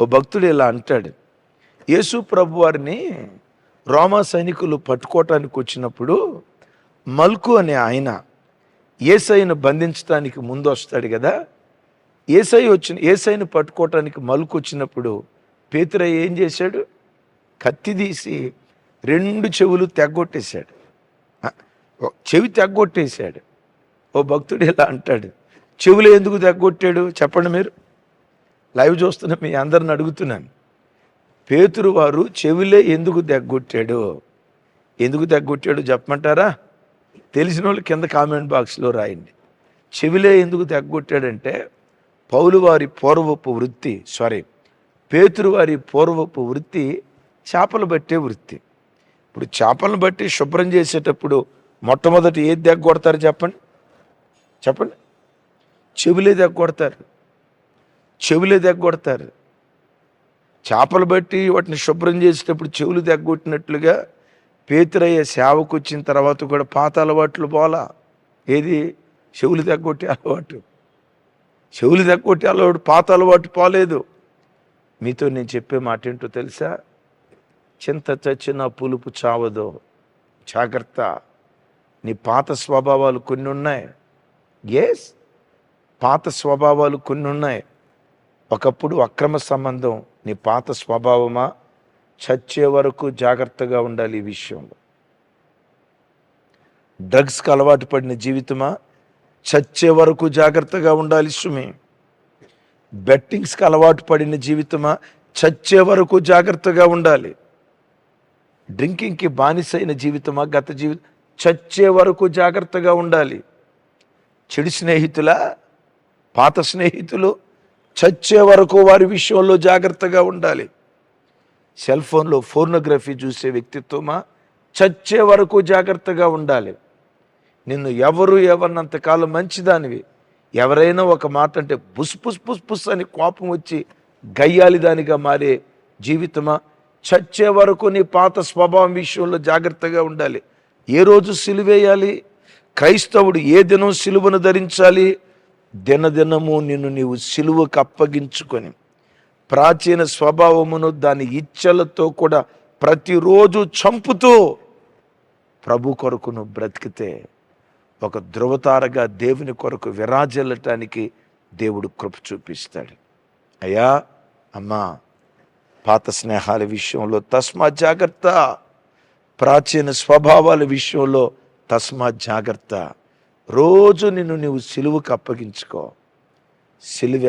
ఓ భక్తుడు ఇలా అంటాడు, యేసు ప్రభు వారిని రోమా సైనికులు పట్టుకోవటానికి వచ్చినప్పుడు మల్కు అనే ఆయన యేసయ్యను బంధించడానికి ముందు వస్తాడు కదా. యేసయ్యను పట్టుకోవటానికి మల్కు వచ్చినప్పుడు పేతురయ్య ఏం చేశాడు? కత్తి తీసి 2 చెవులు తెగ్గొట్టేశాడు. చెవి తెగ్గొట్టేశాడు. ఓ భక్తుడు ఇలా అంటాడు, చెవులు ఎందుకు తెగ్గొట్టాడు చెప్పండి? మీరు లైవ్ చూస్తున్న మీ అందరిని అడుగుతున్నాను. పేతురు వారు చెవులే ఎందుకు తెగ్గొట్టాడు? ఎందుకు తెగ్గొట్టాడు చెప్పమంటారా? తెలిసిన వాళ్ళు కింద కామెంట్ బాక్స్లో రాయండి. చెవులే ఎందుకు తెగ్గొట్టాడంటే పేతురు వారి పూర్వపు వృత్తి చేపలు పట్టే వృత్తి. ఇప్పుడు చేపలను బట్టి శుభ్రం చేసేటప్పుడు మొట్టమొదటి ఏది తెగ్గొడతారు చెప్పండి? చెవులే తెగ్గొడతారు. చేపలు బట్టి వాటిని శుభ్రం చేసేటప్పుడు చెవులు తెగ్గొట్టినట్లుగా పేతురయ్య సేవకు వచ్చిన తర్వాత కూడా పాత అలవాట్లు పోలా. ఏది? చెవులు తెగ్గొట్టే అలవాటు. పాత అలవాటు పోలేదు. మీతో నేను చెప్పే మాట ఏంటో తెలుసా? చింత చచ్చిన పులుపు చావదో. జాగ్రత్త. నీ పాత స్వభావాలు కొన్ని ఉన్నాయి. పాత స్వభావాలు కొన్ని ఉన్నాయి. ఒకప్పుడు అక్రమ సంబంధం నీ పాత స్వభావమా? చచ్చే వరకు జాగ్రత్తగా ఉండాలి ఈ విషయంలో. డ్రగ్స్కి అలవాటు పడిన జీవితమా? చచ్చే వరకు జాగ్రత్తగా ఉండాలి సుమి. బెట్టింగ్స్కి అలవాటు పడిన జీవితమా? చచ్చే వరకు జాగ్రత్తగా ఉండాలి. డ్రింకింగ్కి బానిసైన జీవితమా? చచ్చే వరకు జాగ్రత్తగా ఉండాలి. చెడు స్నేహితులా? పాత స్నేహితులు? చచ్చే వరకు వారి విషయంలో జాగ్రత్తగా ఉండాలి. సెల్ ఫోన్లో ఫోర్నోగ్రఫీ చూసే వ్యక్తిత్వమా? చచ్చే వరకు జాగ్రత్తగా ఉండాలి. నిన్ను ఎవరినంతకాలం మంచిదానివి, ఎవరైనా ఒక మాట అంటే బుస్ పుస్ పుస్ పుస్ అని కోపం వచ్చి గయ్యాలి దానిగా మారే జీవితమా? చచ్చే వరకు నీ పాత స్వభావం విషయంలో జాగ్రత్తగా ఉండాలి. ఏ రోజు సిలువేయాలి? క్రైస్తవుడు ఏ దినం సిలువను ధరించాలి? దినదినము నిన్ను నీవు సిలువకు అప్పగించుకొని ప్రాచీన స్వభావమును దాని ఇచ్చలతో కూడా ప్రతిరోజు చంపుతూ ప్రభు కొరకు నువ్వు బ్రతికితే ఒక ధృవతారగా దేవుని కొరకు విరాజిల్లటానికి దేవుడు కృప చూపిస్తాడు. అయ్యా, అమ్మా, పాత స్నేహాల విషయంలో తస్మాత్ జాగ్రత్త. ప్రాచీన స్వభావాల విషయంలో తస్మాత్ జాగ్రత్త. రోజు నిన్ను నీవు సిలువకు అప్పగించుకో. సిలువ